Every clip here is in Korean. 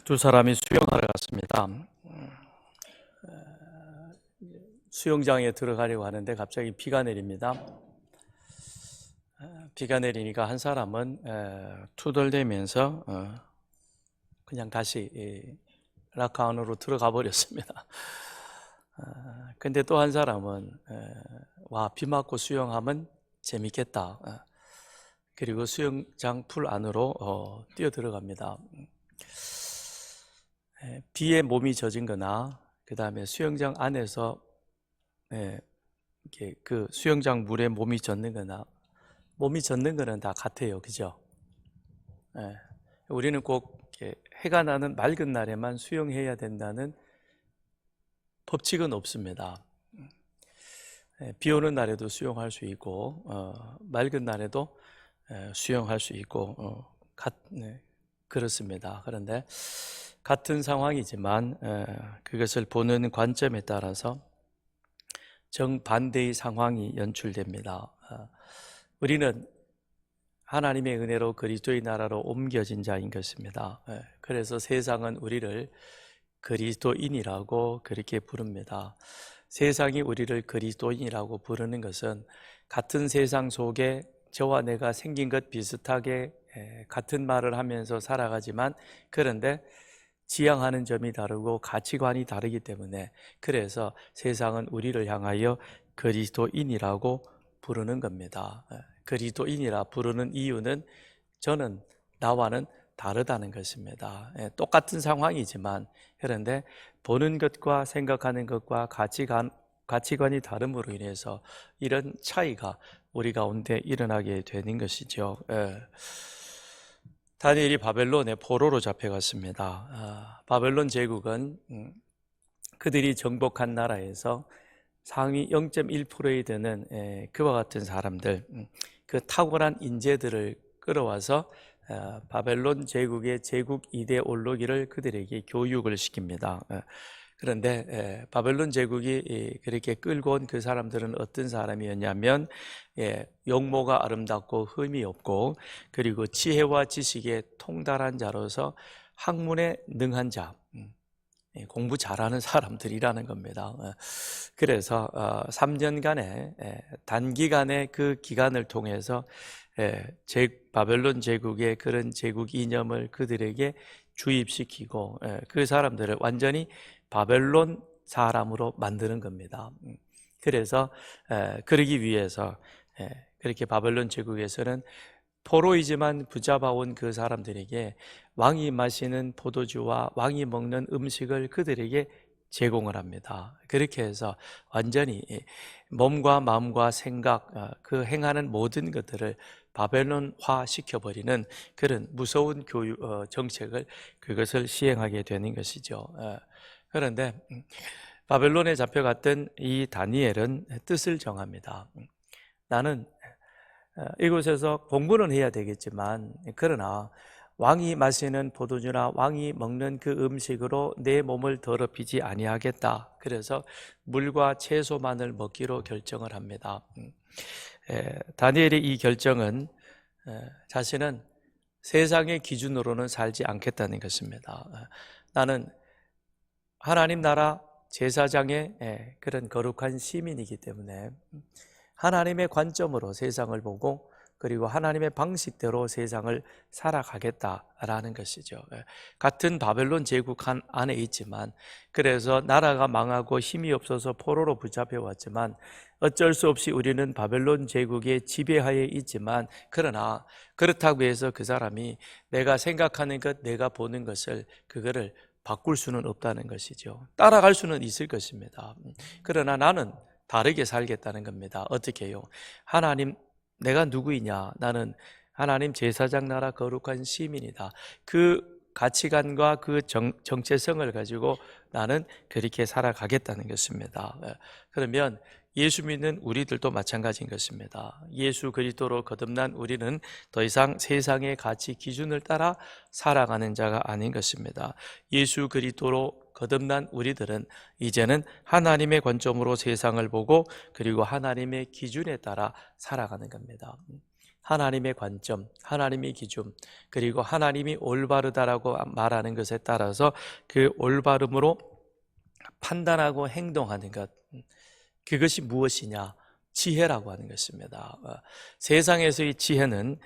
두 사람이 수영하러 갔습니다. 수영장에 들어가려고 하는데 갑자기 비가 내립니다. 비가 내리니까 한 사람은 투덜대면서 그냥 다시 락카 안으로 들어가 버렸습니다. 근데 또 한 사람은 와, 비 맞고 수영하면 재밌겠다. 그리고 수영장 풀 안으로 뛰어 들어갑니다. 비에 몸이 젖은 거나 그 다음에 수영장 안에서 그 수영장 물에 몸이 젖는 거나 몸이 젖는 거는 다 같아요. 그죠? 우리는 꼭 해가 나는 맑은 날에만 수영해야 된다는 법칙은 없습니다. 비 오는 날에도 수영할 수 있고 맑은 날에도 수영할 수 있고 그렇습니다. 그런데 같은 상황이지만 그것을 보는 관점에 따라서 정반대의 상황이 연출됩니다. 우리는 하나님의 은혜로 그리스도의 나라로 옮겨진 자인 것입니다. 그래서 세상은 우리를 그리스도인이라고 그렇게 부릅니다. 세상이 우리를 그리스도인이라고 부르는 것은 같은 세상 속에 저와 내가 생긴 것 비슷하게 같은 말을 하면서 살아가지만 그런데 지향하는 점이 다르고 가치관이 다르기 때문에 그래서 세상은 우리를 향하여 그리스도인이라고 부르는 겁니다. 그리스도인이라 부르는 이유는 저는 나와는 다르다는 것입니다. 똑같은 상황이지만 그런데 보는 것과 생각하는 것과 가치관이 다름으로 인해서 이런 차이가 우리 가운데 일어나게 되는 것이죠. 다니엘이 바벨론의 포로로 잡혀갔습니다. 바벨론 제국은 그들이 정복한 나라에서 상위 0.1%에 드는 그와 같은 사람들, 그 탁월한 인재들을 끌어와서 바벨론 제국의 제국 이데올로기를 그들에게 교육을 시킵니다. 그런데 바벨론 제국이 그렇게 끌고 온 그 사람들은 어떤 사람이었냐면 용모가 아름답고 흠이 없고 그리고 지혜와 지식에 통달한 자로서 학문에 능한 자, 공부 잘하는 사람들이라는 겁니다. 그래서 3년간의 단기간의 그 기간을 통해서 바벨론 제국의 그런 제국 이념을 그들에게 주입시키고 그 사람들을 완전히 바벨론 사람으로 만드는 겁니다. 그래서 그러기 위해서 그렇게 바벨론 제국에서는 포로이지만 붙잡아온 그 사람들에게 왕이 마시는 포도주와 왕이 먹는 음식을 그들에게 제공을 합니다. 그렇게 해서 완전히 몸과 마음과 생각, 그 행하는 모든 것들을 바벨론화 시켜버리는 그런 무서운 교육 정책을 그것을 시행하게 되는 것이죠. 그런데 바벨론에 잡혀갔던 이 다니엘은 뜻을 정합니다. 나는 이곳에서 공부는 해야 되겠지만 그러나 왕이 마시는 포도주나 왕이 먹는 그 음식으로 내 몸을 더럽히지 아니하겠다. 그래서 물과 채소만을 먹기로 결정을 합니다. 다니엘의 이 결정은 자신은 세상의 기준으로는 살지 않겠다는 것입니다. 나는 하나님 나라 제사장의 그런 거룩한 시민이기 때문에 하나님의 관점으로 세상을 보고 그리고 하나님의 방식대로 세상을 살아가겠다라는 것이죠. 같은 바벨론 제국 안에 있지만 그래서 나라가 망하고 힘이 없어서 포로로 붙잡혀 왔지만 어쩔 수 없이 우리는 바벨론 제국의 지배하에 있지만 그러나 그렇다고 해서 그 사람이 내가 생각하는 것, 내가 보는 것을 그거를 바꿀 수는 없다는 것이죠. 따라갈 수는 있을 것입니다. 그러나 나는 다르게 살겠다는 겁니다. 어떻게 해요? 하나님, 내가 누구이냐? 나는 하나님 제사장 나라 거룩한 시민이다. 그 가치관과 그 정체성을 가지고 나는 그렇게 살아가겠다는 것입니다. 그러면 예수 믿는 우리들도 마찬가지인 것입니다. 예수 그리스도로 거듭난 우리는 더 이상 세상의 가치 기준을 따라 살아가는 자가 아닌 것입니다. 예수 그리스도로 거듭난 우리들은 이제는 하나님의 관점으로 세상을 보고 그리고 하나님의 기준에 따라 살아가는 겁니다. 하나님의 관점, 하나님의 기준, 그리고 하나님이 올바르다라고 말하는 것에 따라서 그 올바름으로 판단하고 행동하는 것, 그것이 무엇이냐? 지혜라고 하는 것입니다. 세상에서의 지혜는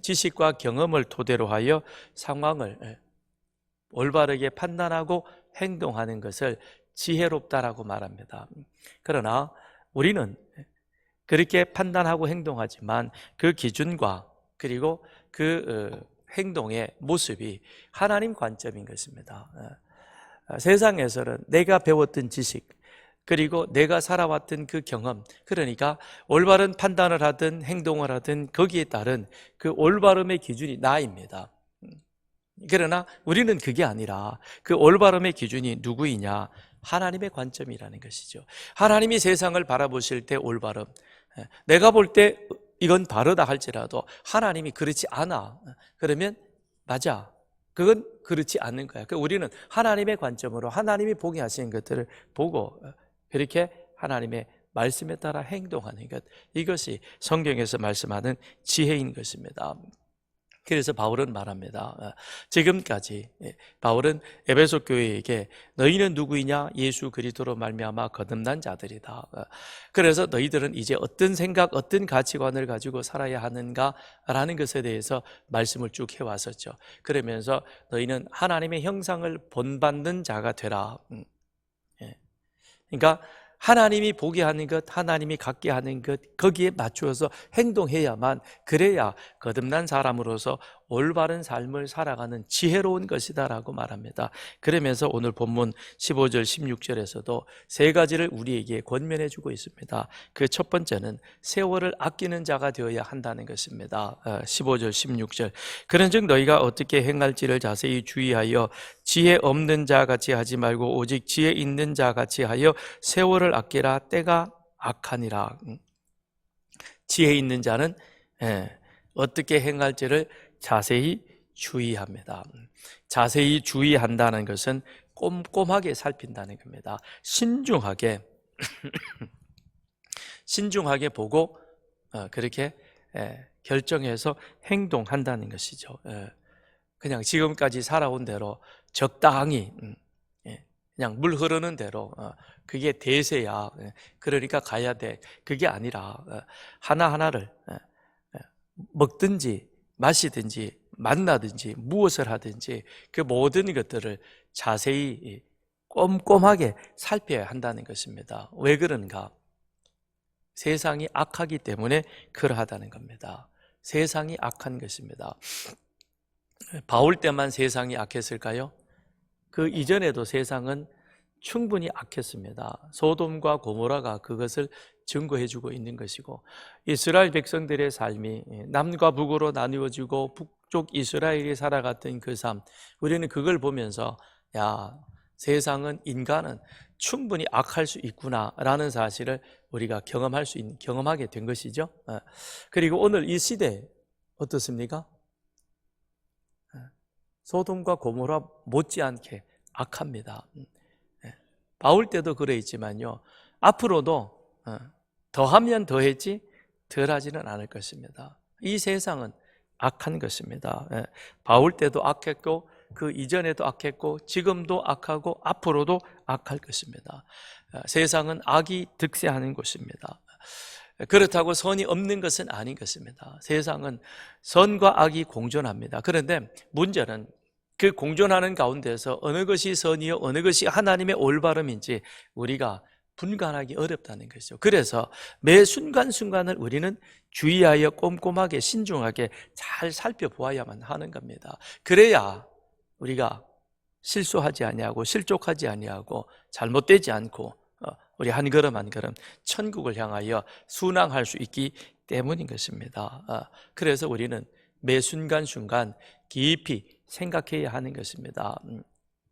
지식과 경험을 토대로 하여 상황을 올바르게 판단하고 행동하는 것을 지혜롭다라고 말합니다. 그러나 우리는 그렇게 판단하고 행동하지만 그 기준과 그리고 그 행동의 모습이 하나님 관점인 것입니다. 세상에서는 내가 배웠던 지식, 그리고 내가 살아왔던 그 경험, 그러니까 올바른 판단을 하든 행동을 하든 거기에 따른 그 올바름의 기준이 나입니다. 그러나 우리는 그게 아니라 그 올바름의 기준이 누구이냐? 하나님의 관점이라는 것이죠. 하나님이 세상을 바라보실 때 올바름, 내가 볼 때 이건 바르다 할지라도 하나님이 그렇지 않아, 그러면 맞아, 그건 그렇지 않는 거야. 우리는 하나님의 관점으로 하나님이 보게 하신 것들을 보고 그렇게 하나님의 말씀에 따라 행동하는 것, 이것이 성경에서 말씀하는 지혜인 것입니다. 그래서 바울은 말합니다. 지금까지 바울은 에베소 교회에게 너희는 누구이냐? 예수 그리스도로 말미암아 거듭난 자들이다. 그래서 너희들은 이제 어떤 생각, 어떤 가치관을 가지고 살아야 하는가라는 것에 대해서 말씀을 쭉 해왔었죠. 그러면서 너희는 하나님의 형상을 본받는 자가 되라. 그러니까 하나님이 보게 하는 것, 하나님이 갖게 하는 것, 거기에 맞추어서 행동해야만, 그래야 거듭난 사람으로서 올바른 삶을 살아가는 지혜로운 것이다라고 말합니다. 그러면서 오늘 본문 15절 16절에서도 세 가지를 우리에게 권면해 주고 있습니다. 그 첫 번째는 세월을 아끼는 자가 되어야 한다는 것입니다. 15절 16절, 그런즉 너희가 어떻게 행할지를 자세히 주의하여 지혜 없는 자 같이 하지 말고 오직 지혜 있는 자 같이 하여 세월을 아끼라. 때가 악하니라. 지혜 있는 자는 어떻게 행할지를 자세히 주의합니다. 자세히 주의한다는 것은 꼼꼼하게 살핀다는 겁니다. 신중하게 보고 그렇게 결정해서 행동한다는 것이죠. 그냥 지금까지 살아온 대로 적당히 그냥 물 흐르는 대로 그게 대세야, 그러니까 가야 돼, 그게 아니라 하나하나를 먹든지 마시든지 만나든지 무엇을 하든지 그 모든 것들을 자세히 꼼꼼하게 살펴야 한다는 것입니다. 왜 그런가? 세상이 악하기 때문에 그러하다는 겁니다. 세상이 악한 것입니다. 바울 때만 세상이 악했을까요? 그 이전에도 세상은 충분히 악했습니다. 소돔과 고모라가 그것을 증거해주고 있는 것이고, 이스라엘 백성들의 삶이 남과 북으로 나누어지고 북쪽 이스라엘이 살아갔던 그 삶, 우리는 그걸 보면서 야, 세상은, 인간은 충분히 악할 수 있구나라는 사실을 우리가 경험하게 된 것이죠. 그리고 오늘 이 시대 어떻습니까? 소돔과 고모라 못지않게 악합니다. 바울 때도 그랬지만요, 앞으로도 더하면 더했지 덜하지는 않을 것입니다. 이 세상은 악한 것입니다. 바울 때도 악했고 그 이전에도 악했고 지금도 악하고 앞으로도 악할 것입니다. 세상은 악이 득세하는 곳입니다. 그렇다고 선이 없는 것은 아닌 것입니다. 세상은 선과 악이 공존합니다. 그런데 문제는 그 공존하는 가운데서 어느 것이 선이요 어느 것이 하나님의 올바름인지 우리가 분간하기 어렵다는 것이죠. 그래서 매 순간순간을 우리는 주의하여 꼼꼼하게 신중하게 잘 살펴보아야만 하는 겁니다. 그래야 우리가 실수하지 아니하고 실족하지 아니하고 잘못되지 않고 우리 한 걸음 한 걸음 천국을 향하여 순항할 수 있기 때문인 것입니다. 그래서 우리는 매 순간순간 깊이 생각해야 하는 것입니다.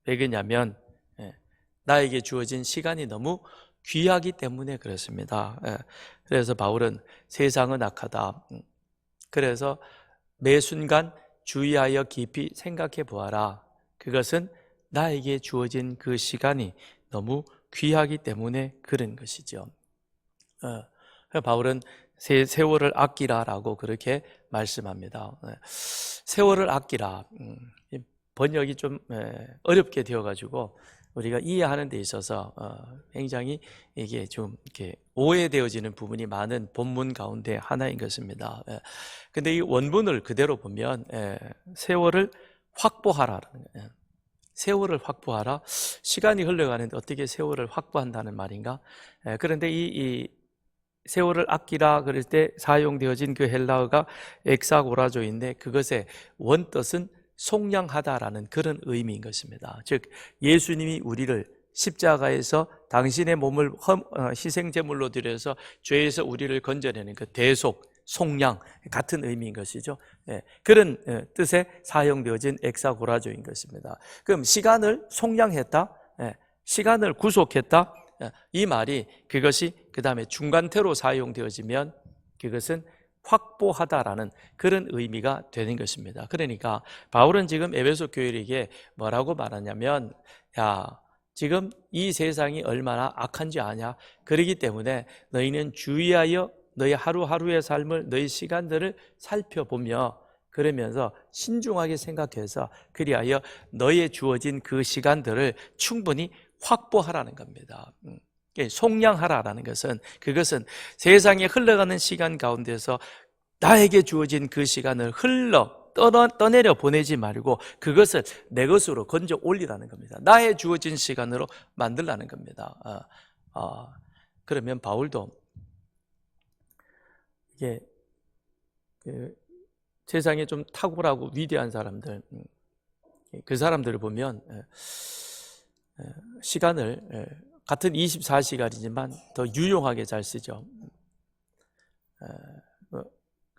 왜 그러냐면 나에게 주어진 시간이 너무 귀하기 때문에 그렇습니다. 그래서 바울은 세상은 악하다, 그래서 매 순간 주의하여 깊이 생각해 보아라. 그것은 나에게 주어진 그 시간이 너무 귀하기 때문에 그런 것이죠. 바울은 세월을 아끼라라고 그렇게 말씀합니다. 세월을 아끼라. 이 번역이 좀 어렵게 되어가지고 우리가 이해하는 데 있어서 굉장히 이게 좀 이렇게 오해되어지는 부분이 많은 본문 가운데 하나인 것입니다. 근데 이 원문을 그대로 보면 세월을 확보하라라는 거예요. 세월을 확보하라. 시간이 흘러가는데 어떻게 세월을 확보한다는 말인가? 그런데 이 세월을 아끼라 그럴 때 사용되어진 그 헬라어가 엑사고라조인데 그것의 원뜻은 속량하다라는 그런 의미인 것입니다. 즉 예수님이 우리를 십자가에서 당신의 몸을 희생제물로 드려서 죄에서 우리를 건져내는 그 대속, 속량 같은 의미인 것이죠. 그런 뜻에 사용되어진 엑사고라조인 것입니다. 그럼 시간을 속량했다, 시간을 구속했다, 이 말이 그것이 그 다음에 중간태로 사용되어지면 그것은 확보하다라는 그런 의미가 되는 것입니다. 그러니까 바울은 지금 에베소 교회에게 뭐라고 말하냐면, 야, 지금 이 세상이 얼마나 악한지 아냐? 그렇기 때문에 너희는 주의하여 너희 하루하루의 삶을, 너희 시간들을 살펴보며 그러면서 신중하게 생각해서 그리하여 너희에 주어진 그 시간들을 충분히 확보하라는 겁니다. 속량하라라는 것은 그것은 세상에 흘러가는 시간 가운데서 나에게 주어진 그 시간을 떠내려 보내지 말고 그것을 내 것으로 건져 올리라는 겁니다. 나의 주어진 시간으로 만들라는 겁니다. 그러면 바울도 이게 세상에 좀 탁월하고 위대한 사람들, 그 사람들을 보면 시간을 같은 24시간이지만 더 유용하게 잘 쓰죠.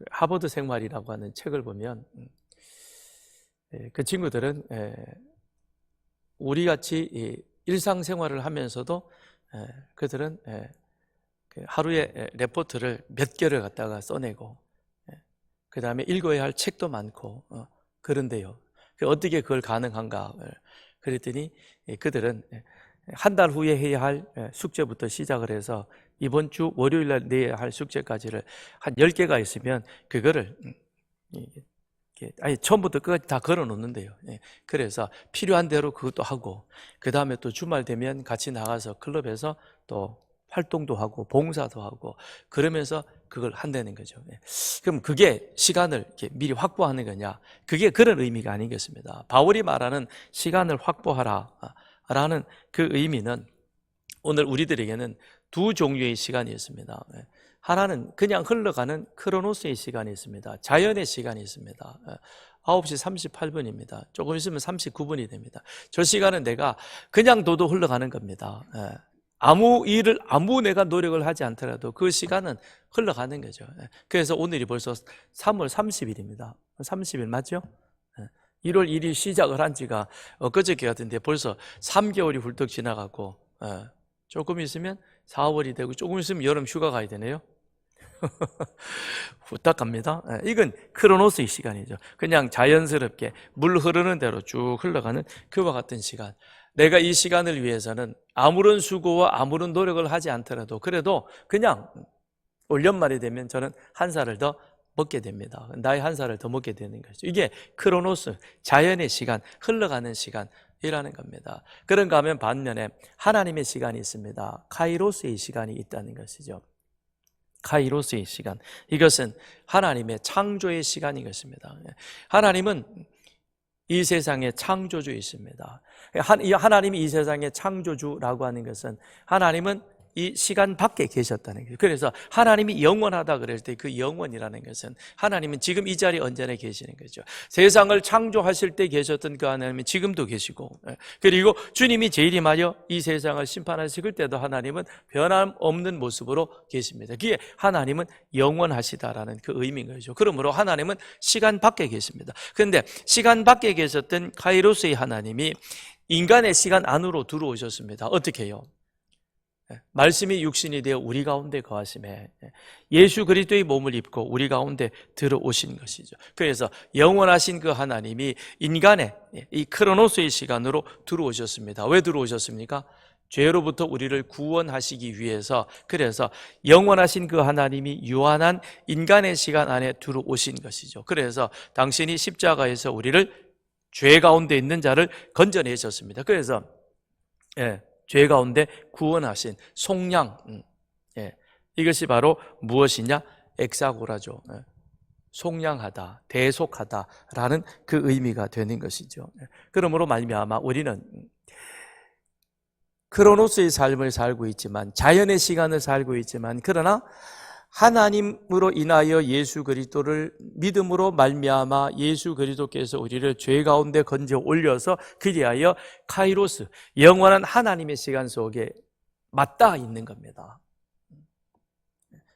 하버드 생활이라고 하는 책을 보면 그 친구들은 우리같이 일상생활을 하면서도 그들은 하루에 레포트를 몇 개를 갖다가 써내고 그 다음에 읽어야 할 책도 많고 그런데요. 어떻게 그걸 가능한가? 그랬더니 그들은 한 달 후에 해야 할 숙제부터 시작을 해서 이번 주 월요일 날 내야 할 숙제까지를 한 10개가 있으면 그거를 아니 처음부터 끝까지 다 걸어 놓는데요. 그래서 필요한 대로 그것도 하고 그 다음에 또 주말 되면 같이 나가서 클럽에서 또 활동도 하고 봉사도 하고 그러면서 그걸 한다는 거죠. 그럼 그게 시간을 이렇게 미리 확보하는 거냐? 그게 그런 의미가 아니겠습니다. 바울이 말하는 시간을 확보하라 라는 그 의미는 오늘 우리들에게는 두 종류의 시간이 있습니다. 하나는 그냥 흘러가는 크로노스의 시간이 있습니다. 자연의 시간이 있습니다. 9시 38분입니다. 조금 있으면 39분이 됩니다. 저 시간은 내가 그냥 도도 흘러가는 겁니다. 아무 내가 노력을 하지 않더라도 그 시간은 흘러가는 거죠. 그래서 오늘이 벌써 3월 30일입니다. 30일 맞죠? 1월 1일 시작을 한 지가 엊그저께 같은데 벌써 3개월이 훌쩍 지나가고 조금 있으면 4월이 되고 조금 있으면 여름 휴가 가야 되네요. 후딱 갑니다. 이건 크로노스의 시간이죠. 그냥 자연스럽게 물 흐르는 대로 쭉 흘러가는 그와 같은 시간. 내가 이 시간을 위해서는 아무런 수고와 아무런 노력을 하지 않더라도 그래도 그냥 올 연말이 되면 저는 한 살을 더 먹게 됩니다. 나이 한 살을 더 먹게 되는 거죠. 이게 크로노스, 자연의 시간, 흘러가는 시간이라는 겁니다. 그런가 하면 반면에 하나님의 시간이 있습니다. 카이로스의 시간이 있다는 것이죠. 카이로스의 시간. 이것은 하나님의 창조의 시간인 것입니다. 하나님은 이 세상의 창조주이십니다. 하나님이 이 세상의 창조주라고 하는 것은 하나님은 이 시간 밖에 계셨다는 거예요. 그래서 하나님이 영원하다 그럴 때 그 영원이라는 것은 하나님은 지금 이 자리에 언제나 계시는 거죠. 세상을 창조하실 때 계셨던 그 하나님은 지금도 계시고, 그리고 주님이 재림하여 이 세상을 심판하실 때도 하나님은 변함없는 모습으로 계십니다. 그게 하나님은 영원하시다라는 그 의미인 거죠. 그러므로 하나님은 시간 밖에 계십니다. 그런데 시간 밖에 계셨던 카이로스의 하나님이 인간의 시간 안으로 들어오셨습니다. 어떻게 해요? 말씀이 육신이 되어 우리 가운데 거하심에 예수 그리스도의 몸을 입고 우리 가운데 들어오신 것이죠. 그래서 영원하신 그 하나님이 인간의 이 크로노스의 시간으로 들어오셨습니다. 왜 들어오셨습니까? 죄로부터 우리를 구원하시기 위해서, 그래서 영원하신 그 하나님이 유한한 인간의 시간 안에 들어오신 것이죠. 그래서 당신이 십자가에서 우리를 죄 가운데 있는 자를 건져내셨습니다. 그래서 죄 가운데 구원하신 속량, 이것이 바로 무엇이냐? 엑사고라죠. 속량하다, 대속하다라는 그 의미가 되는 것이죠. 그러므로 말미암아 우리는 크로노스의 삶을 살고 있지만, 자연의 시간을 살고 있지만, 그러나 하나님으로 인하여 예수 그리스도를 믿음으로 말미암아 예수 그리스도께서 우리를 죄 가운데 건져 올려서 그리하여 카이로스, 영원한 하나님의 시간 속에 맞닿아 있는 겁니다.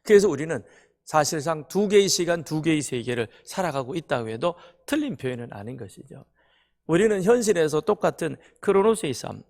그래서 우리는 사실상 두 개의 시간, 두 개의 세계를 살아가고 있다고 해도 틀린 표현은 아닌 것이죠. 우리는 현실에서 똑같은 크로노스의 삶,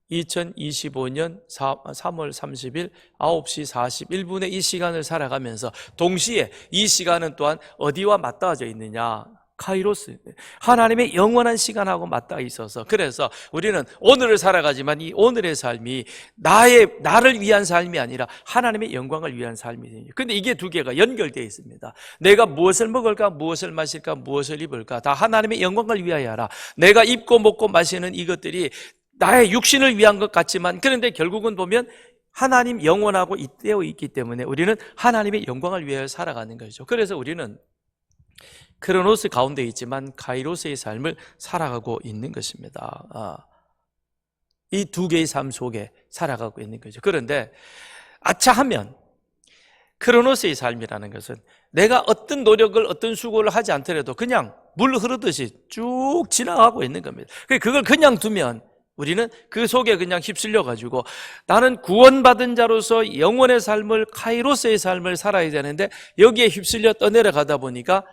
2025년 3월 30일 9시 41분의 이 시간을 살아가면서 동시에 이 시간은 또한 어디와 맞닿아져 있느냐? 카이로스, 하나님의 영원한 시간하고 맞닿아 있어서, 그래서 우리는 오늘을 살아가지만 이 오늘의 삶이 나를 위한 삶이 아니라 하나님의 영광을 위한 삶이거든요. 근데 이게 두 개가 연결되어 있습니다. 내가 무엇을 먹을까, 무엇을 마실까, 무엇을 입을까, 다 하나님의 영광을 위하여 하라. 내가 입고 먹고 마시는 이것들이 나의 육신을 위한 것 같지만, 그런데 결국은 보면 하나님 영원하고 잇대어 있기 때문에 우리는 하나님의 영광을 위하여 살아가는 거죠. 그래서 우리는 크로노스 가운데 있지만 카이로스의 삶을 살아가고 있는 것입니다. 이 두 개의 삶 속에 살아가고 있는 거죠. 그런데 아차하면 크로노스의 삶이라는 것은 내가 어떤 노력을, 어떤 수고를 하지 않더라도 그냥 물 흐르듯이 쭉 지나가고 있는 겁니다. 그걸 그냥 두면 우리는 그 속에 그냥 휩쓸려가지고 나는 구원받은 자로서 영원의 삶을, 카이로스의 삶을 살아야 되는데 여기에 휩쓸려 떠내려가다 보니까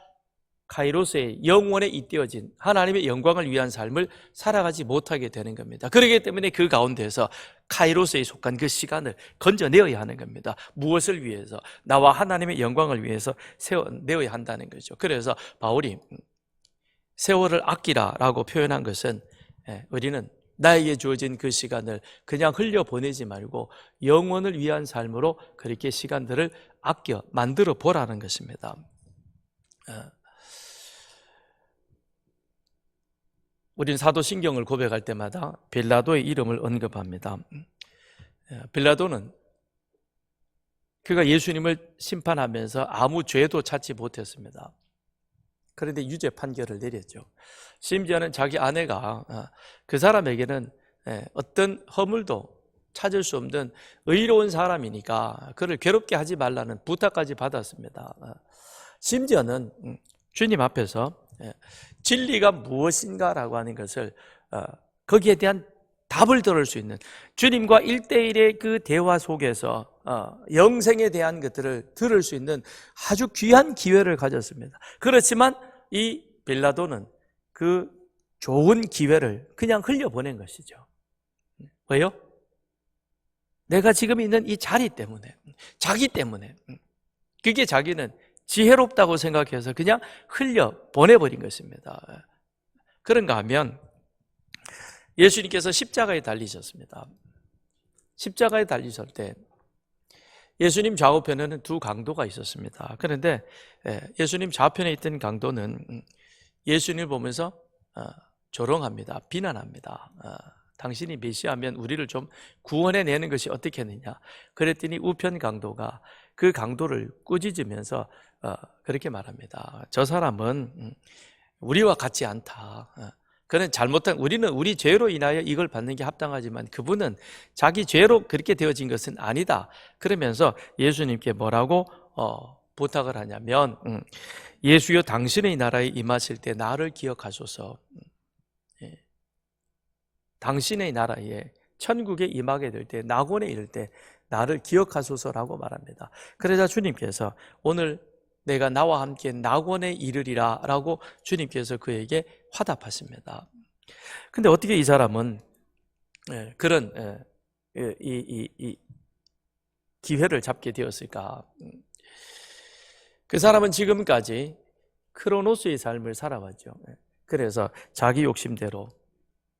카이로스의 영원에 잇대어진 하나님의 영광을 위한 삶을 살아가지 못하게 되는 겁니다. 그렇기 때문에 그 가운데서 카이로스에 속한 그 시간을 건져내어야 하는 겁니다. 무엇을 위해서? 나와 하나님의 영광을 위해서 세워내어야 한다는 거죠. 그래서 바울이 세월을 아끼라라고 표현한 것은 우리는 나에게 주어진 그 시간을 그냥 흘려보내지 말고 영원을 위한 삶으로 그렇게 시간들을 아껴 만들어 보라는 것입니다. 우린 사도신경을 고백할 때마다 빌라도의 이름을 언급합니다. 빌라도는 그가 예수님을 심판하면서 아무 죄도 찾지 못했습니다. 그런데 유죄 판결을 내렸죠. 심지어는 자기 아내가 그 사람에게는 어떤 허물도 찾을 수 없는 의로운 사람이니까 그를 괴롭게 하지 말라는 부탁까지 받았습니다. 심지어는 주님 앞에서 진리가 무엇인가라고 하는 것을 거기에 대한 답을 들을 수 있는, 주님과 1대1의 그 대화 속에서 영생에 대한 것들을 들을 수 있는 아주 귀한 기회를 가졌습니다. 그렇지만 이 빌라도는 그 좋은 기회를 그냥 흘려보낸 것이죠. 왜요? 내가 지금 있는 이 자리 때문에, 자기 때문에, 그게 자기는 지혜롭다고 생각해서 그냥 흘려보내버린 것입니다. 그런가 하면 예수님께서 십자가에 달리셨습니다. 십자가에 달리실 때 예수님 좌우편에는 두 강도가 있었습니다. 그런데 예수님 좌편에 있던 강도는 예수님을 보면서 조롱합니다. 비난합니다. 당신이 메시아면 우리를 좀 구원해내는 것이 어떻겠느냐. 그랬더니 우편 강도가 그 강도를 꾸짖으면서 그렇게 말합니다. 저 사람은 우리와 같지 않다. 그는 잘못한, 우리는 우리 죄로 인하여 이걸 받는 게 합당하지만 그분은 자기 죄로 그렇게 되어진 것은 아니다. 그러면서 예수님께 뭐라고 부탁을 하냐면 예수여 당신의 나라에 임하실 때 나를 기억하소서. 당신의 나라에 천국에 임하게 될 때, 낙원에 이를 때 나를 기억하소서라고 말합니다. 그러자 주님께서 오늘 내가 나와 함께 낙원에 이르리라 라고 주님께서 그에게 화답하십니다. 근데 어떻게 이 사람은 그런 이 기회를 잡게 되었을까? 그 사람은 지금까지 크로노스의 삶을 살아왔죠. 그래서 자기 욕심대로,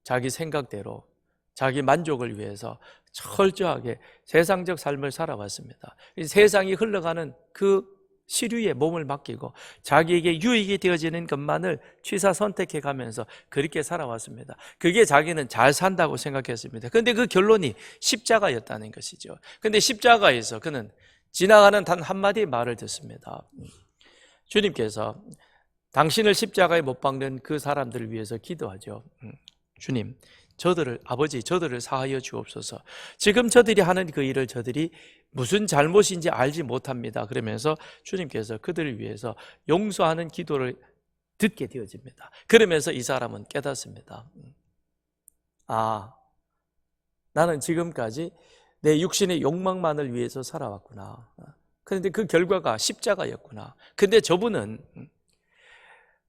자기 생각대로 자기 만족을 위해서 철저하게 세상적 삶을 살아왔습니다. 세상이 흘러가는 그 시류에 몸을 맡기고 자기에게 유익이 되어지는 것만을 취사 선택해 가면서 그렇게 살아왔습니다. 그게 자기는 잘 산다고 생각했습니다. 그런데 그 결론이 십자가였다는 것이죠. 그런데 십자가에서 그는 지나가는 단 한마디 말을 듣습니다. 주님께서 당신을 십자가에 못 박는 그 사람들을 위해서 기도하죠. 주님, 아버지 저들을 사하여 주옵소서. 지금 저들이 하는 그 일을 저들이 무슨 잘못인지 알지 못합니다. 그러면서 주님께서 그들을 위해서 용서하는 기도를 듣게 되어집니다. 그러면서 이 사람은 깨닫습니다. 아, 나는 지금까지 내 육신의 욕망만을 위해서 살아왔구나. 그런데 그 결과가 십자가였구나. 근데 저분은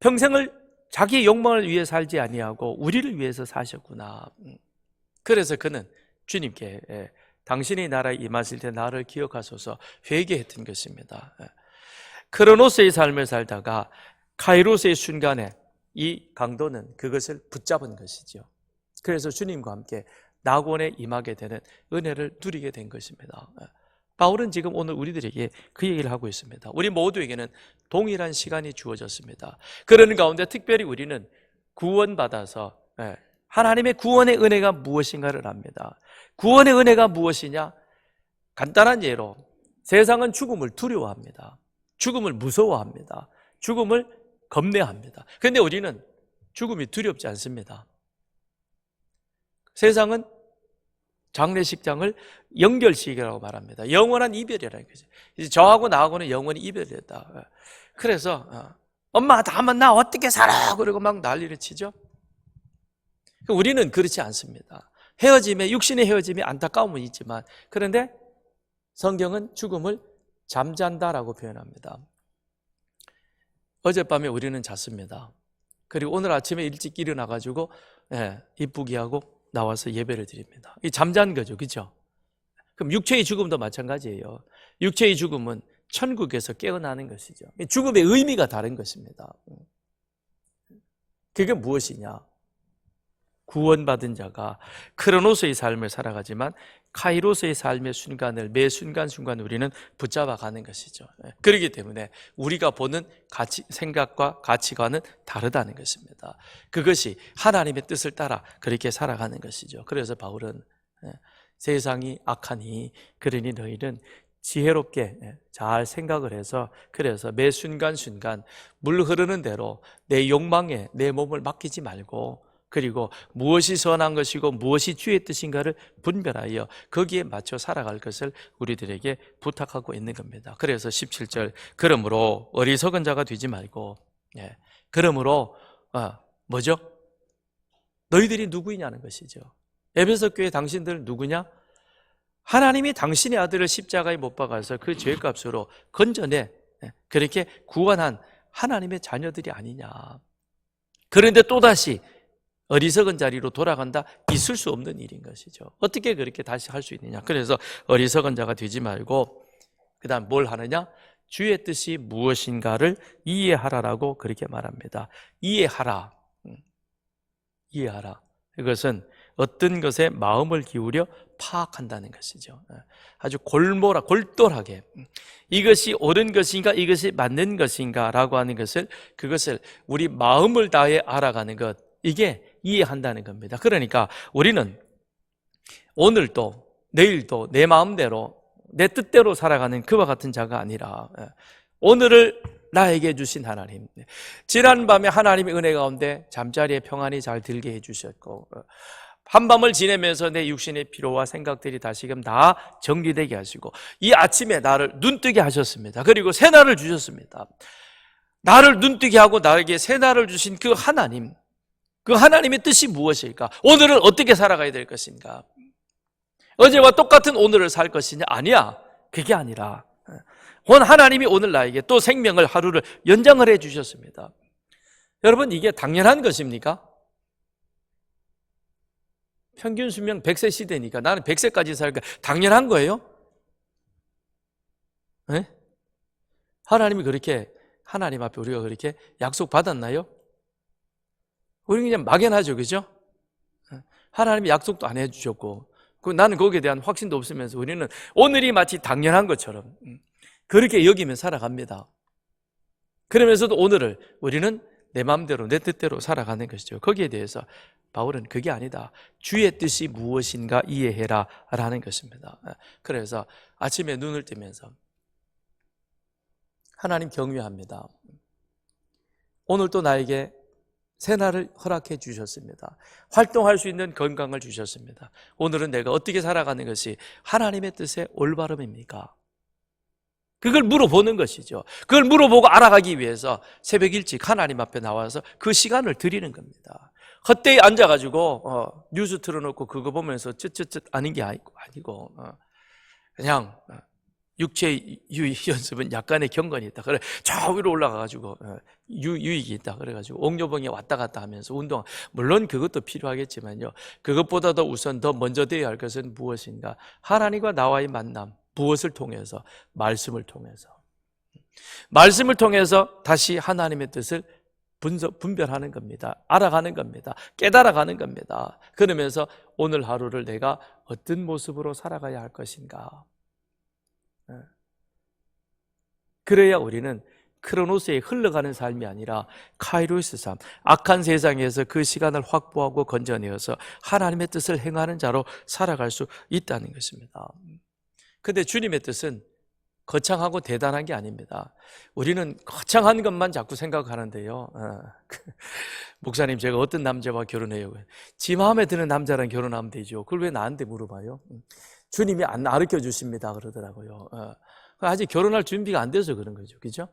평생을 자기의 욕망을 위해 살지 아니하고 우리를 위해서 사셨구나. 그래서 그는 주님께 당신이 나라에 임하실 때 나를 기억하소서 회개했던 것입니다. 크로노스의 삶을 살다가 카이로스의 순간에 이 강도는 그것을 붙잡은 것이죠. 그래서 주님과 함께 낙원에 임하게 되는 은혜를 누리게 된 것입니다. 바울은 지금 오늘 우리들에게 그 얘기를 하고 있습니다. 우리 모두에게는 동일한 시간이 주어졌습니다. 그런 가운데 특별히 우리는 구원받아서 하나님의 구원의 은혜가 무엇인가를 압니다. 구원의 은혜가 무엇이냐? 간단한 예로 세상은 죽음을 두려워합니다. 죽음을 무서워합니다. 죽음을 겁내합니다. 그런데 우리는 죽음이 두렵지 않습니다. 세상은 장례식장을 연결식이라고 말합니다. 영원한 이별이라는 거죠. 이제 저하고 나하고는 영원히 이별됐다. 그래서 엄마 다음은 나 어떻게 살아? 그러고 막 난리를 치죠. 우리는 그렇지 않습니다. 육신의 헤어짐이 안타까움은 있지만 그런데 성경은 죽음을 잠잔다라고 표현합니다. 어젯밤에 우리는 잤습니다. 그리고 오늘 아침에 일찍 일어나가지고 이쁘게 하고 나와서 예배를 드립니다. 이 잠잔 거죠, 그렇죠? 그럼 육체의 죽음도 마찬가지예요. 육체의 죽음은 천국에서 깨어나는 것이죠. 죽음의 의미가 다른 것입니다. 그게 무엇이냐? 구원받은 자가 크로노스의 삶을 살아가지만 카이로스의 삶의 순간을 매 순간순간 우리는 붙잡아가는 것이죠. 그렇기 때문에 우리가 보는 생각과 가치관은 다르다는 것입니다. 그것이 하나님의 뜻을 따라 그렇게 살아가는 것이죠. 그래서 바울은 세상이 악하니 그러니 너희는 지혜롭게 잘 생각을 해서 그래서 매 순간순간 물 흐르는 대로 내 욕망에 내 몸을 맡기지 말고 그리고 무엇이 선한 것이고 무엇이 주의 뜻인가를 분별하여 거기에 맞춰 살아갈 것을 우리들에게 부탁하고 있는 겁니다. 그래서 17절 그러므로 어리석은 자가 되지 말고 그러므로 뭐죠? 너희들이 누구이냐는 것이죠. 에베소 교회 당신들 누구냐? 하나님이 당신의 아들을 십자가에 못 박아서 그 죄값으로 건져내 그렇게 구원한 하나님의 자녀들이 아니냐. 그런데 또다시 어리석은 자리로 돌아간다? 있을 수 없는 일인 것이죠. 어떻게 그렇게 다시 할 수 있느냐? 그래서 어리석은 자가 되지 말고 그 다음 뭘 하느냐? 주의 뜻이 무엇인가를 이해하라라고 그렇게 말합니다. 이해하라. 이것은 어떤 것에 마음을 기울여 파악한다는 것이죠. 아주 골똘하게 이것이 옳은 것인가 이것이 맞는 것인가 라고 하는 그것을 우리 마음을 다해 알아가는 것, 이게 이해한다는 겁니다. 그러니까 우리는 오늘도 내일도 내 마음대로 내 뜻대로 살아가는 그와 같은 자가 아니라 오늘을 나에게 주신 하나님, 지난밤에 하나님의 은혜 가운데 잠자리에 평안히 잘 들게 해주셨고 한밤을 지내면서 내 육신의 피로와 생각들이 다시금 다 정리되게 하시고 이 아침에 나를 눈뜨게 하셨습니다. 그리고 새날을 주셨습니다. 나를 눈뜨게 하고 나에게 새날을 주신 그 하나님, 그 하나님의 뜻이 무엇일까? 오늘을 어떻게 살아가야 될 것인가? 어제와 똑같은 오늘을 살 것이냐? 아니야. 그게 아니라 하나님이 오늘 나에게 또 생명을 하루를 연장을 해 주셨습니다. 여러분, 이게 당연한 것입니까? 평균 수명 100세 시대니까 나는 100세까지 살까 당연한 거예요? 네? 하나님 앞에 우리가 그렇게 약속 받았나요? 우리는 그냥 막연하죠, 그죠? 하나님이 약속도 안 해주셨고 나는 거기에 대한 확신도 없으면서 우리는 오늘이 마치 당연한 것처럼 그렇게 여기면 살아갑니다. 그러면서도 오늘을 우리는 내 마음대로 내 뜻대로 살아가는 것이죠. 거기에 대해서 바울은 그게 아니다. 주의 뜻이 무엇인가 이해해라 라는 것입니다. 그래서 아침에 눈을 뜨면서 하나님 경외합니다. 오늘 또 나에게 새날을 허락해 주셨습니다. 활동할 수 있는 건강을 주셨습니다. 오늘은 내가 어떻게 살아가는 것이 하나님의 뜻의 올바름입니까? 그걸 물어보는 것이죠. 그걸 물어보고 알아가기 위해서 새벽 일찍 하나님 앞에 나와서 그 시간을 드리는 겁니다. 헛되이 앉아가지고 뉴스 틀어놓고 그거 보면서 쯧쯧쯧 하는 게 아니고 그냥 육체 유의 연습은 약간의 경건이 있다. 그래 저 위로 올라가가지고 유익이 있다. 그래가지고 옥녀봉에 왔다 갔다 하면서 운동. 물론 그것도 필요하겠지만요. 그것보다도 우선 더 먼저 되어야 할 것은 무엇인가? 하나님과 나와의 만남. 무엇을 통해서? 말씀을 통해서. 말씀을 통해서 다시 하나님의 뜻을 분별하는 겁니다. 알아가는 겁니다. 깨달아가는 겁니다. 그러면서 오늘 하루를 내가 어떤 모습으로 살아가야 할 것인가? 그래야 우리는 크로노스에 흘러가는 삶이 아니라 카이로스 삶, 악한 세상에서 그 시간을 확보하고 건져내어서 하나님의 뜻을 행하는 자로 살아갈 수 있다는 것입니다. 근데 주님의 뜻은 거창하고 대단한 게 아닙니다. 우리는 거창한 것만 자꾸 생각하는데요. 목사님, 제가 어떤 남자와 결혼해요? 지 마음에 드는 남자랑 결혼하면 되죠. 그걸 왜 나한테 물어봐요? 주님이 안 가르쳐 주십니다 그러더라고요. 아직 결혼할 준비가 안 돼서 그런 거죠. 그죠?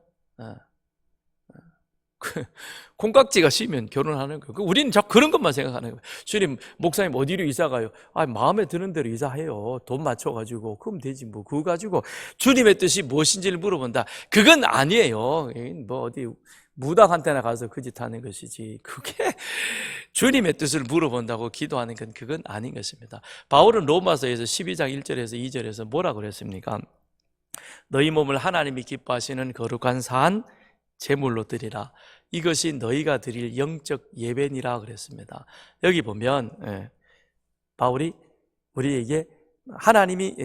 콩깍지가 씌면 결혼하는 거예요. 우리는 자꾸 그런 것만 생각하는 거예요. 주님, 목사님 어디로 이사 가요? 마음에 드는 대로 이사해요. 돈 맞춰가지고. 그럼 되지 뭐. 그거 가지고 주님의 뜻이 무엇인지를 물어본다. 그건 아니에요. 뭐 어디 무당한테나 가서 그 짓 하는 것이지. 그게 주님의 뜻을 물어본다고 기도하는 건 그건 아닌 것입니다. 바울은 로마서에서 12장 1절에서 2절에서 뭐라고 그랬습니까? 너희 몸을 하나님이 기뻐하시는 거룩한 산 제물로 드리라. 이것이 너희가 드릴 영적 예배니라 그랬습니다. 여기 보면 바울이 우리에게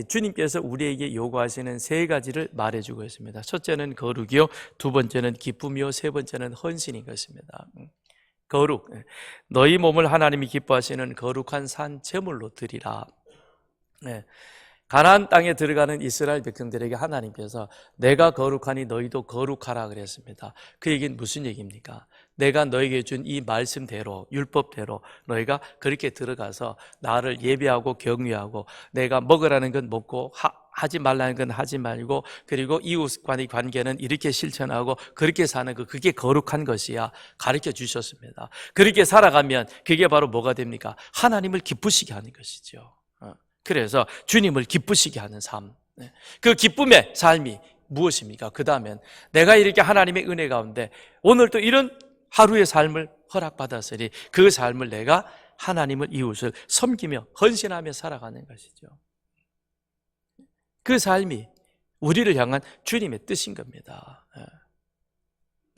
주님께서 우리에게 요구하시는 세 가지를 말해주고 있습니다. 첫째는 거룩이요, 두 번째는 기쁨이요, 세 번째는 헌신인 것입니다. 거룩, 너희 몸을 하나님이 기뻐하시는 거룩한 산 제물로 드리라. 가나안 땅에 들어가는 이스라엘 백성들에게 하나님께서 내가 거룩하니 너희도 거룩하라 그랬습니다. 그 얘기는 무슨 얘기입니까? 내가 너에게 준 이 말씀대로, 율법대로 너희가 그렇게 들어가서 나를 예배하고 경외하고 내가 먹으라는 건 먹고 하지 말라는 건 하지 말고 그리고 이웃과의 관계는 이렇게 실천하고 그렇게 사는 거, 그게 거룩한 것이야 가르쳐 주셨습니다. 그렇게 살아가면 그게 바로 뭐가 됩니까? 하나님을 기쁘시게 하는 것이죠. 그래서 주님을 기쁘시게 하는 삶, 그 기쁨의 삶이 무엇입니까? 그 다음엔 내가 이렇게 하나님의 은혜 가운데 오늘 또 이런 하루의 삶을 허락받았으니 그 삶을 내가 하나님을, 이웃을 섬기며 헌신하며 살아가는 것이죠. 그 삶이 우리를 향한 주님의 뜻인 겁니다.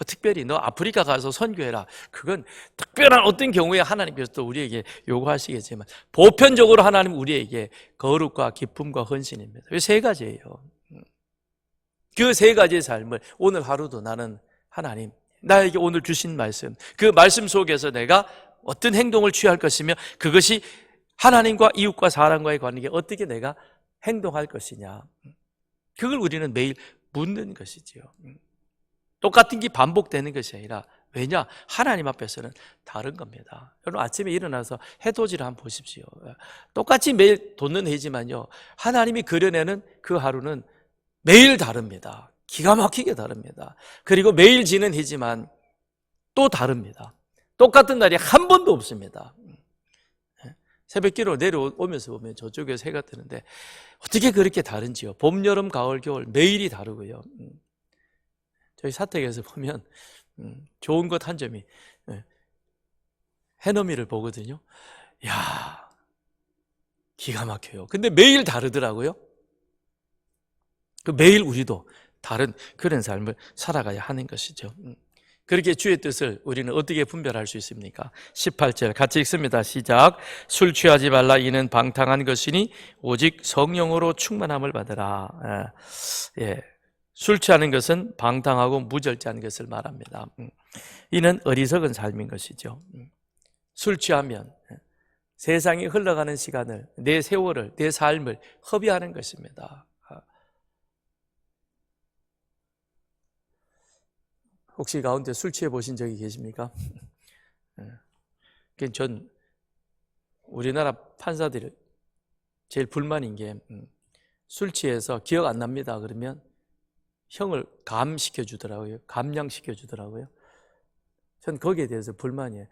특별히 너 아프리카 가서 선교해라. 그건 특별한 어떤 경우에 하나님께서 또 우리에게 요구하시겠지만 보편적으로 하나님 우리에게 거룩과 기쁨과 헌신입니다. 이 세 가지예요. 그 세 가지의 삶을 오늘 하루도 나는 하나님, 나에게 오늘 주신 말씀, 그 말씀 속에서 내가 어떤 행동을 취할 것이며 그것이 하나님과 이웃과 사람과의 관계에 어떻게 내가 행동할 것이냐, 그걸 우리는 매일 묻는 것이지요. 똑같은 게 반복되는 것이 아니라, 왜냐? 하나님 앞에서는 다른 겁니다. 여러분 아침에 일어나서 해돋이를 한번 보십시오. 똑같이 매일 돋는 해지만요, 하나님이 그려내는 그 하루는 매일 다릅니다. 기가 막히게 다릅니다. 그리고 매일 지는 해지만 또 다릅니다. 똑같은 날이 한 번도 없습니다. 새벽기로 내려오면서 보면 저쪽에서 해가 뜨는데 어떻게 그렇게 다른지요? 봄, 여름, 가을, 겨울 매일이 다르고요. 저희 사택에서 보면 좋은 것 한 점이 해넘이를 보거든요. 이야, 기가 막혀요. 근데 매일 다르더라고요. 그 매일 우리도 다른 그런 삶을 살아가야 하는 것이죠. 그렇게 주의 뜻을 우리는 어떻게 분별할 수 있습니까? 18절 같이 읽습니다. 시작. 술 취하지 말라. 이는 방탕한 것이니 오직 성령으로 충만함을 받으라. 예. 술 취하는 것은 방탕하고 무절제한 것을 말합니다. 이는 어리석은 삶인 것이죠. 술 취하면 세상이 흘러가는 시간을, 내 세월을, 내 삶을 허비하는 것입니다. 혹시 가운데 술 취해 보신 적이 계십니까? 전 우리나라 판사들이 제일 불만인 게 술 취해서 기억 안 납니다 그러면 형을 감시켜 주더라고요. 감량시켜 주더라고요. 전 거기에 대해서 불만이에요.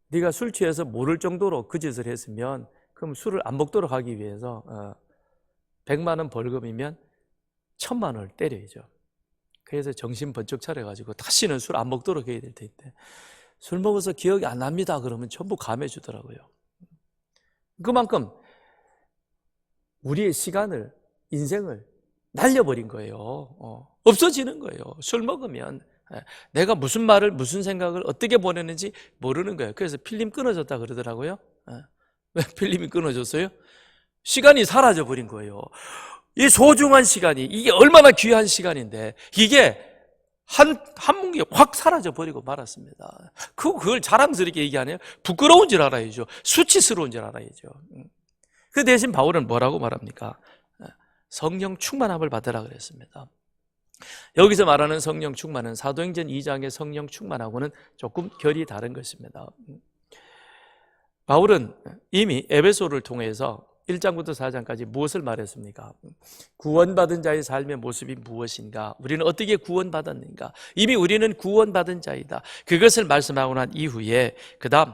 네가 술 취해서 모를 정도로 그 짓을 했으면 그럼 술을 안 먹도록 하기 위해서 100만 원 벌금이면 1000만 원을 때려야죠. 그래서 정신 번쩍 차려가지고 다시는 술 안 먹도록 해야 될 텐데 술 먹어서 기억이 안 납니다 그러면 전부 감해주더라고요. 그만큼 우리의 시간을, 인생을 날려버린 거예요. 없어지는 거예요. 술 먹으면 내가 무슨 말을, 무슨 생각을 어떻게 보내는지 모르는 거예요. 그래서 필름 끊어졌다 그러더라고요. 왜 필름이 끊어졌어요? 시간이 사라져 버린 거예요. 이 소중한 시간이, 이게 얼마나 귀한 시간인데 이게 한 문게 확 사라져 버리고 말았습니다. 그걸 자랑스럽게 얘기하네요. 부끄러운 줄 알아야죠. 수치스러운 줄 알아야죠. 그 대신 바울은 뭐라고 말합니까? 성령 충만함을 받으라 그랬습니다. 여기서 말하는 성령 충만은 사도행전 2장의 성령 충만하고는 조금 결이 다른 것입니다. 바울은 이미 에베소를 통해서 1장부터 4장까지 무엇을 말했습니까? 구원받은 자의 삶의 모습이 무엇인가? 우리는 어떻게 구원받았는가? 이미 우리는 구원받은 자이다. 그것을 말씀하고 난 이후에 그 다음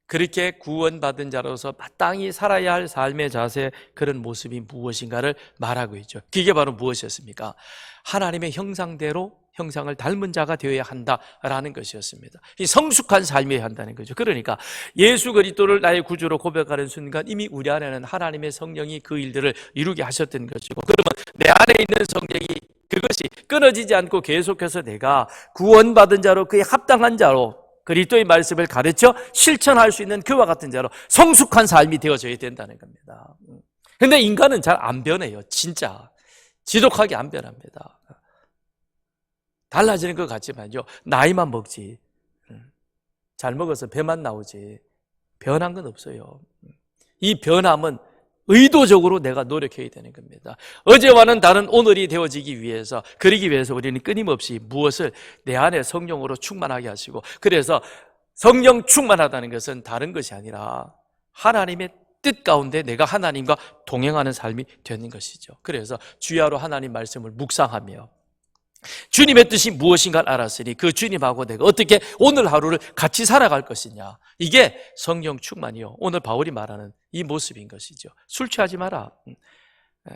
그렇게 구원받은 자로서 마땅히 살아야 할 삶의 자세, 그런 모습이 무엇인가를 말하고 있죠. 그게 바로 무엇이었습니까? 하나님의 형상대로 형상을 닮은 자가 되어야 한다라는 것이었습니다. 이 성숙한 삶이어야 한다는 거죠. 그러니까 예수 그리스도를 나의 구주로 고백하는 순간 이미 우리 안에는 하나님의 성령이 그 일들을 이루게 하셨던 것이고, 그러면 내 안에 있는 성령이 그것이 끊어지지 않고 계속해서 내가 구원받은 자로, 그에 합당한 자로 그리스도의 말씀을 가르쳐 실천할 수 있는 그와 같은 자로 성숙한 삶이 되어져야 된다는 겁니다. 그런데 인간은 잘 안 변해요. 진짜 지독하게 안 변합니다. 달라지는 것 같지만요, 나이만 먹지, 잘 먹어서 배만 나오지 변한 건 없어요. 이 변함은 의도적으로 내가 노력해야 되는 겁니다. 어제와는 다른 오늘이 되어지기 위해서, 그러기 위해서 우리는 끊임없이 무엇을 내 안에 성령으로 충만하게 하시고, 그래서 성령 충만하다는 것은 다른 것이 아니라 하나님의 뜻 가운데 내가 하나님과 동행하는 삶이 되는 것이죠. 그래서 주야로 하나님 말씀을 묵상하며 주님의 뜻이 무엇인가를 알았으니 그 주님하고 내가 어떻게 오늘 하루를 같이 살아갈 것이냐, 이게 성령 충만이요, 오늘 바울이 말하는 이 모습인 것이죠. 술 취하지 마라.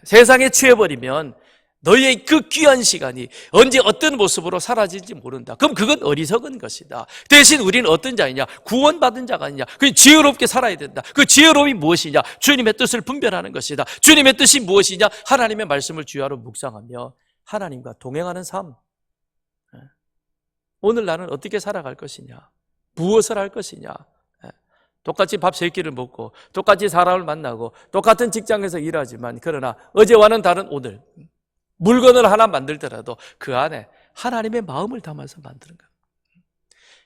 세상에 취해버리면 너희의 그 귀한 시간이 언제 어떤 모습으로 사라질지 모른다. 그럼 그건 어리석은 것이다. 대신 우리는 어떤 자이냐? 구원받은 자가 아니냐? 그 지혜롭게 살아야 된다. 그 지혜로움이 무엇이냐? 주님의 뜻을 분별하는 것이다. 주님의 뜻이 무엇이냐? 하나님의 말씀을 주야로 묵상하며 하나님과 동행하는 삶. 오늘 나는 어떻게 살아갈 것이냐? 무엇을 할 것이냐? 똑같이 밥 3끼를 먹고 똑같이 사람을 만나고 똑같은 직장에서 일하지만, 그러나 어제와는 다른 오늘, 물건을 하나 만들더라도 그 안에 하나님의 마음을 담아서 만드는 거예요.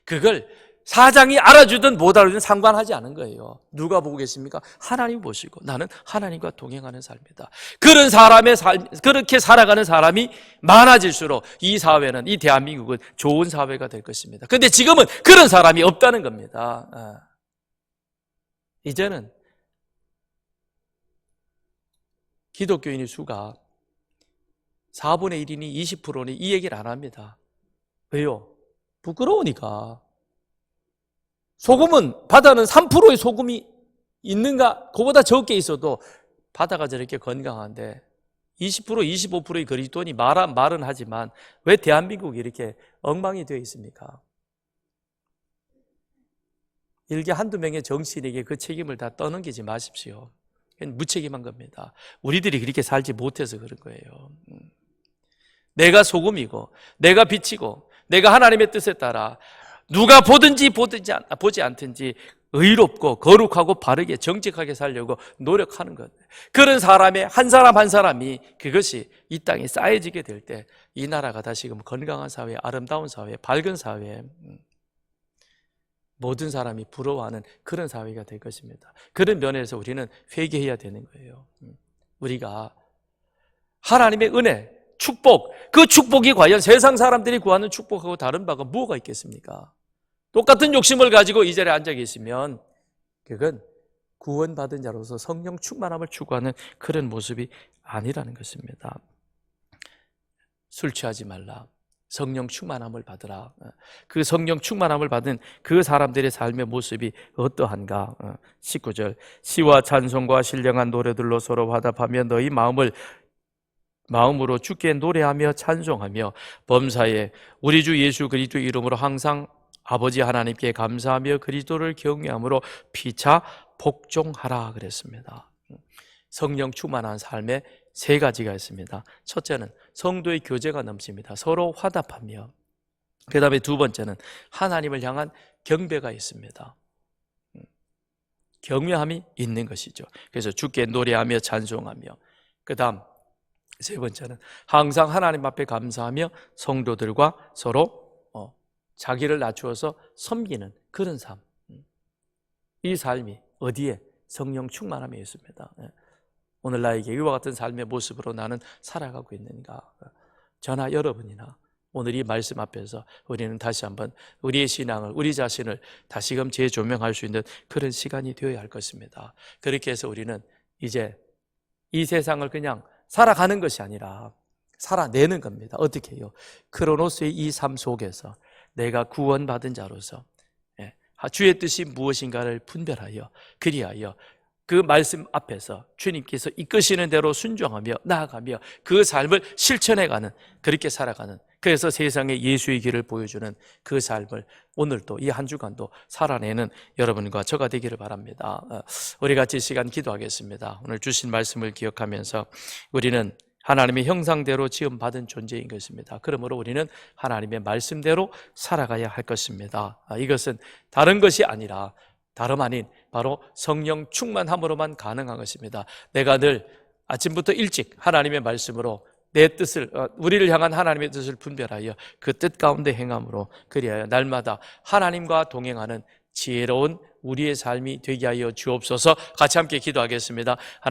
그걸 사장이 알아주든 못 알아주든 상관하지 않은 거예요. 누가 보고 계십니까? 하나님 보시고, 나는 하나님과 동행하는 삶이다. 그런 사람의 삶, 그렇게 살아가는 사람이 많아질수록 이 사회는, 이 대한민국은 좋은 사회가 될 것입니다. 그런데 지금은 그런 사람이 없다는 겁니다. 이제는 기독교인의 수가 4분의 1이니 20%니 이 얘기를 안 합니다. 왜요? 부끄러우니까. 소금은, 바다는 3%의 소금이 있는가? 그보다 적게 있어도 바다가 저렇게 건강한데 20%, 25%의 그리스도인이 말은 하지만 왜 대한민국이 이렇게 엉망이 되어 있습니까? 일개 한두 명의 정치인에게 그 책임을 다 떠넘기지 마십시오. 무책임한 겁니다. 우리들이 그렇게 살지 못해서 그런 거예요. 내가 소금이고 내가 빛이고 내가 하나님의 뜻에 따라 누가 보든지 보지 않든지 의롭고 거룩하고 바르게 정직하게 살려고 노력하는 것. 그런 사람의 한 사람 한 사람이 그것이 이 땅에 쌓여지게 될 때 이 나라가 다시금 건강한 사회, 아름다운 사회, 밝은 사회, 모든 사람이 부러워하는 그런 사회가 될 것입니다. 그런 면에서 우리는 회개해야 되는 거예요. 우리가 하나님의 은혜, 축복, 그 축복이 과연 세상 사람들이 구하는 축복하고 다른 바가 뭐가 있겠습니까? 똑같은 욕심을 가지고 이 자리에 앉아 계시면 그건 구원받은 자로서 성령 충만함을 추구하는 그런 모습이 아니라는 것입니다. 술 취하지 말라. 성령 충만함을 받으라. 그 성령 충만함을 받은 그 사람들의 삶의 모습이 어떠한가? 19절 시와 찬송과 신령한 노래들로 서로 화답하며 너희 마음으로 주께 노래하며 찬송하며 범사에 우리 주 예수 그리스도 이름으로 항상 아버지 하나님께 감사하며 그리스도를 경외함으로 피차 복종하라 그랬습니다. 성령 충만한 삶에 세 가지가 있습니다. 첫째는 성도의 교제가 넘칩니다. 서로 화답하며. 그 다음에 두 번째는 하나님을 향한 경배가 있습니다. 경외함이 있는 것이죠. 그래서 주께 노래하며 찬송하며. 그 다음 세 번째는 항상 하나님 앞에 감사하며 성도들과 서로 자기를 낮추어서 섬기는 그런 삶. 이 삶이 어디에? 성령 충만함에 있습니다. 오늘 나에게 이와 같은 삶의 모습으로 나는 살아가고 있는가? 저나 여러분이나 오늘 이 말씀 앞에서 우리는 다시 한번 우리의 신앙을, 우리 자신을 다시금 재조명할 수 있는 그런 시간이 되어야 할 것입니다. 그렇게 해서 우리는 이제 이 세상을 그냥 살아가는 것이 아니라 살아내는 겁니다. 어떻게 해요? 크로노스의 이 삶 속에서 내가 구원받은 자로서 주의 뜻이 무엇인가를 분별하여 그리하여 그 말씀 앞에서 주님께서 이끄시는 대로 순종하며 나아가며 그 삶을 실천해가는, 그렇게 살아가는, 그래서 세상에 예수의 길을 보여주는 그 삶을 오늘도 이 한 주간도 살아내는 여러분과 저가 되기를 바랍니다. 우리 같이 시간 기도하겠습니다. 오늘 주신 말씀을 기억하면서 우리는 하나님의 형상대로 지음받은 존재인 것입니다. 그러므로 우리는 하나님의 말씀대로 살아가야 할 것입니다. 이것은 다른 것이 아니라 다름 아닌 바로 성령 충만함으로만 가능한 것입니다. 내가 늘 아침부터 일찍 하나님의 말씀으로 내 뜻을, 우리를 향한 하나님의 뜻을 분별하여 그 뜻 가운데 행함으로 그리하여 날마다 하나님과 동행하는 지혜로운 우리의 삶이 되게 하여 주옵소서. 같이 함께 기도하겠습니다.